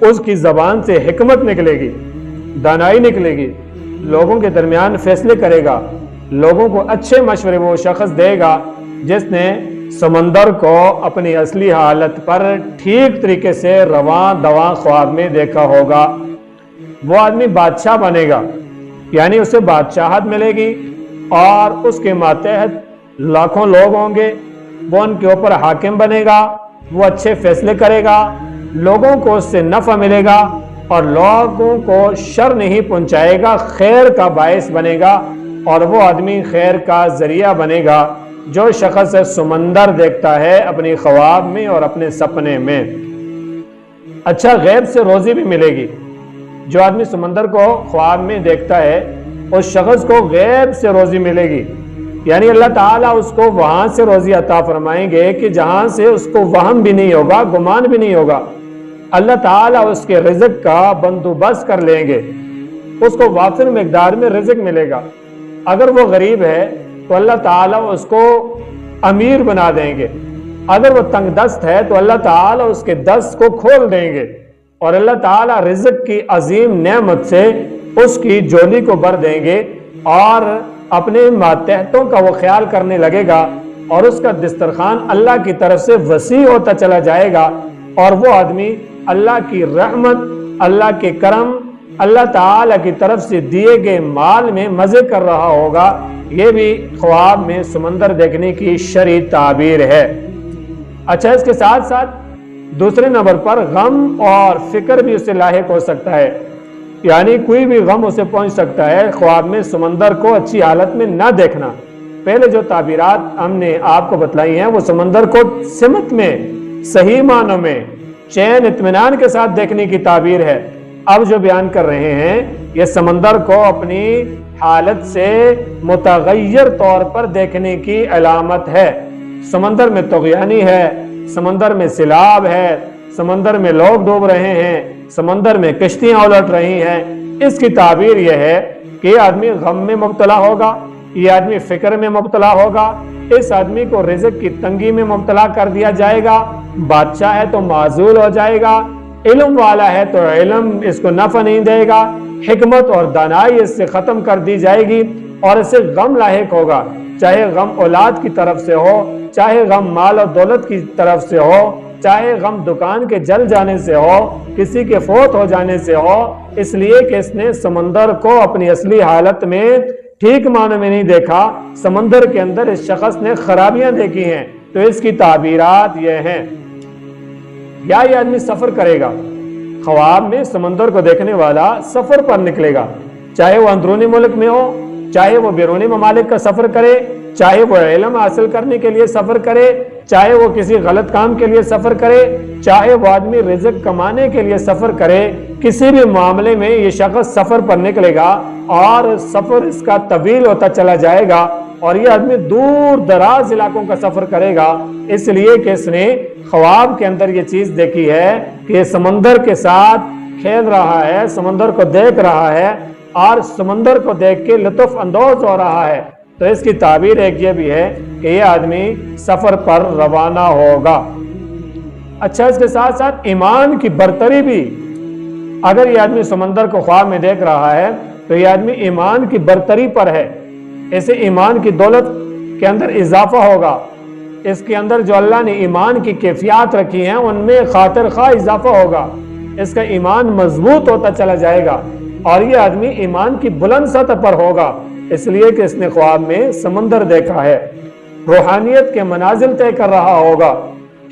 اس کی زبان سے حکمت نکلے گی، دانائی نکلے گی، لوگوں کے درمیان فیصلے کرے گا، لوگوں کو اچھے مشورے وہ شخص دے گا جس نے سمندر کو اپنی اصلی حالت پر ٹھیک طریقے سے رواں دواں خواب میں دیکھا ہوگا۔ وہ آدمی بادشاہ بنے گا، یعنی اسے بادشاہت ملے گی اور اس کے ماتحت لاکھوں لوگ ہوں گے، وہ ان کے اوپر حاکم بنے گا، وہ اچھے فیصلے کرے گا، لوگوں کو اس سے نفع ملے گا اور لوگوں کو شر نہیں پہنچائے گا، خیر کا باعث بنے گا، اور وہ آدمی خیر کا ذریعہ بنے گا جو شخص سمندر دیکھتا ہے اپنی خواب میں اور اپنے سپنے میں۔ اچھا، غیب سے روزی بھی ملے گی۔ جو آدمی سمندر کو خواب میں دیکھتا ہے اس شخص کو غیب سے روزی ملے گی، یعنی اللہ تعالیٰ اس کو وہاں سے روزی عطا فرمائیں گے کہ جہاں سے اس کو وہم بھی نہیں ہوگا، گمان بھی نہیں ہوگا۔ اللہ تعالیٰ اس کے رزق کا بندوبست کر لیں گے، اس کو وافر مقدار میں رزق ملے گا۔ اگر وہ غریب ہے تو اللہ تعالیٰ اس کو امیر بنا دیں گے، اگر وہ تنگ دست ہے تو اللہ تعالیٰ اس کے دست کو کھول دیں گے، اور اللہ تعالیٰ رزق کی عظیم نعمت سے اس کی جولی کو بھر دیں گے اور اپنے ماتحتوں کا وہ خیال کرنے لگے گا، اور اس کا دسترخوان اللہ کی طرف سے وسیع ہوتا چلا جائے گا، اور وہ آدمی اللہ کی رحمت، اللہ کے کرم، اللہ تعالیٰ کی طرف سے دیے گئے مال میں مزے کر رہا ہوگا۔ یہ بھی خواب میں سمندر دیکھنے کی شرعی تعبیر ہے۔ اچھا، اس کے ساتھ ساتھ دوسرے نمبر پر غم اور فکر بھی اسے لاحق ہو سکتا ہے، یعنی کوئی بھی غم اسے پہنچ سکتا ہے خواب میں سمندر کو اچھی حالت میں نہ دیکھنا۔ پہلے جو تعبیرات ہم نے آپ کو بتلائی ہیں وہ سمندر کو سمت میں، صحیح معنوں میں، چین اطمینان کے ساتھ دیکھنے کی تعبیر ہے۔ اب جو بیان کر رہے ہیں یہ سمندر کو اپنی حالت سے متغیر طور پر دیکھنے کی علامت ہے۔ سمندر میں طغیانی ہے، سمندر میں سیلاب ہے، سمندر میں لوگ ڈوب رہے ہیں، سمندر میں کشتیاں الٹ رہی ہیں۔ اس کی تعبیر یہ ہے کہ یہ آدمی غم میں مبتلا ہوگا، یہ آدمی فکر میں مبتلا ہوگا، اس آدمی کو رزق کی تنگی میں مبتلا کر دیا جائے گا، بادشاہ ہے تو معزول ہو جائے گا، علم والا ہے تو علم اس کو نفع نہیں دے گا، حکمت اور دانائی اس سے ختم کر دی جائے گی اور اسے غم لاحق ہوگا، چاہے غم اولاد کی طرف سے ہو، چاہے غم مال اور دولت کی طرف سے ہو، چاہے غم دکان کے جل جانے سے ہو، کسی کے فوت ہو جانے سے ہو، اس لیے کہ اس نے سمندر کو اپنی اصلی حالت میں ٹھیک معنی میں نہیں دیکھا، سمندر کے اندر اس شخص نے خرابیاں دیکھی ہیں۔ تو اس کی تعبیرات یہ ہیں، یا یہ آدمی سفر کرے گا، خواب میں سمندر کو دیکھنے والا سفر پر نکلے گا، چاہے وہ اندرونی ملک میں ہو، چاہے وہ بیرونی ممالک کا سفر کرے، چاہے وہ علم حاصل کرنے کے لیے سفر کرے، چاہے وہ کسی غلط کام کے لیے سفر کرے، چاہے وہ آدمی رزق کمانے کے لیے سفر کرے، کسی بھی معاملے میں یہ شخص سفر پر نکلے گا اور سفر اس کا طویل ہوتا چلا جائے گا، اور یہ آدمی دور دراز علاقوں کا سفر کرے گا، اس لیے کہ اس نے خواب کے اندر یہ چیز دیکھی ہے کہ سمندر کے ساتھ کھیل رہا ہے، سمندر کو دیکھ رہا ہے اور سمندر کو دیکھ کے لطف اندوز ہو رہا ہے۔ تو اس کی تعبیر ایک یہ بھی ہے کہ یہ آدمی سفر پر روانہ ہوگا۔ اچھا، اس کے ساتھ ساتھ ایمان کی برتری بھی، اگر یہ آدمی سمندر کو خواب میں دیکھ رہا ہے تو یہ آدمی ایمان کی برتری پر ہے، اسے ایمان کی دولت کے اندر اضافہ ہوگا، اس کے اندر جو اللہ نے ایمان کی کیفیات رکھی ہیں ان میں خاطر خواہ اضافہ ہوگا، اس کا ایمان مضبوط ہوتا چلا جائے گا، اور یہ آدمی ایمان کی بلند سطح پر ہوگا، اس لیے کہ اس نے خواب میں سمندر دیکھا ہے۔ روحانیت کے منازل طے کر رہا ہوگا،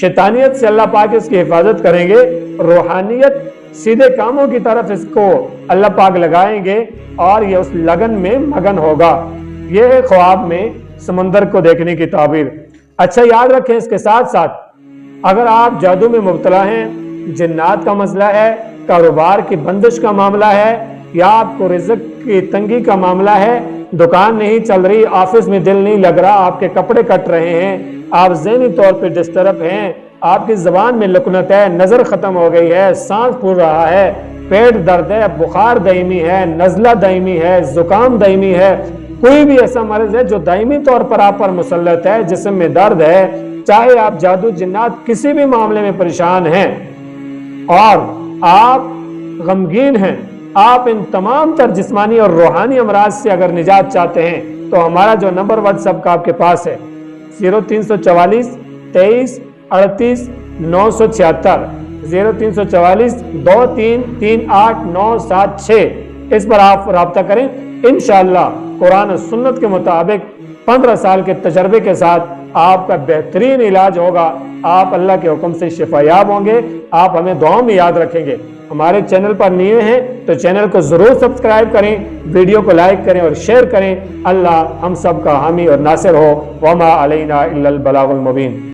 شیطانیت سے اللہ پاک اس کی حفاظت کریں گے، روحانیت سیدھے کاموں کی طرف اس کو اللہ پاک لگائیں گے اور یہ اس لگن میں مگن ہوگا۔ یہ ہے خواب میں سمندر کو دیکھنے کی تعبیر۔ اچھا، یاد رکھیں اس کے ساتھ ساتھ اگر آپ جادو میں مبتلا ہیں، جنات کا مسئلہ ہے، کاروبار کی بندش کا معاملہ ہے، یا آپ کو رزق کی تنگی کا معاملہ ہے، دکان نہیں چل رہی، آفس میں دل نہیں لگ رہا، آپ کے کپڑے کٹ رہے ہیں، آپ ذہنی طور پہ ڈسٹرب ہیں، آپ کی زبان میں لکنت ہے، نظر ختم ہو گئی ہے، سانس پھول رہا ہے، پیٹ درد ہے، بخار دائمی ہے، نزلہ دائمی ہے، زکام دائمی ہے، کوئی بھی ایسا مرض ہے جو دائمی طور پر آپ پر مسلط ہے، جسم میں درد ہے، چاہے آپ جادو جنات کسی بھی معاملے میں پریشان ہیں اور آپ غمگین ہیں، آپ ان تمام تر جسمانی اور روحانی امراض سے اگر نجات چاہتے ہیں تو ہمارا جو نمبر واٹس ایپ کا آپ کے پاس ہے 0344 23 38 976 0344 23 38 976 اس پر آپ رابطہ کریں۔ انشاءاللہ قرآن و سنت کے مطابق 15 سال کے تجربے کے ساتھ آپ کا بہترین علاج ہوگا، آپ اللہ کے حکم سے شفا یاب ہوں گے، آپ ہمیں دعاؤں میں یاد رکھیں گے۔ ہمارے چینل پر نئے ہیں تو چینل کو ضرور سبسکرائب کریں، ویڈیو کو لائک کریں اور شیئر کریں۔ اللہ ہم سب کا حامی اور ناصر ہو۔ وما علینا الا البلاغ المبین۔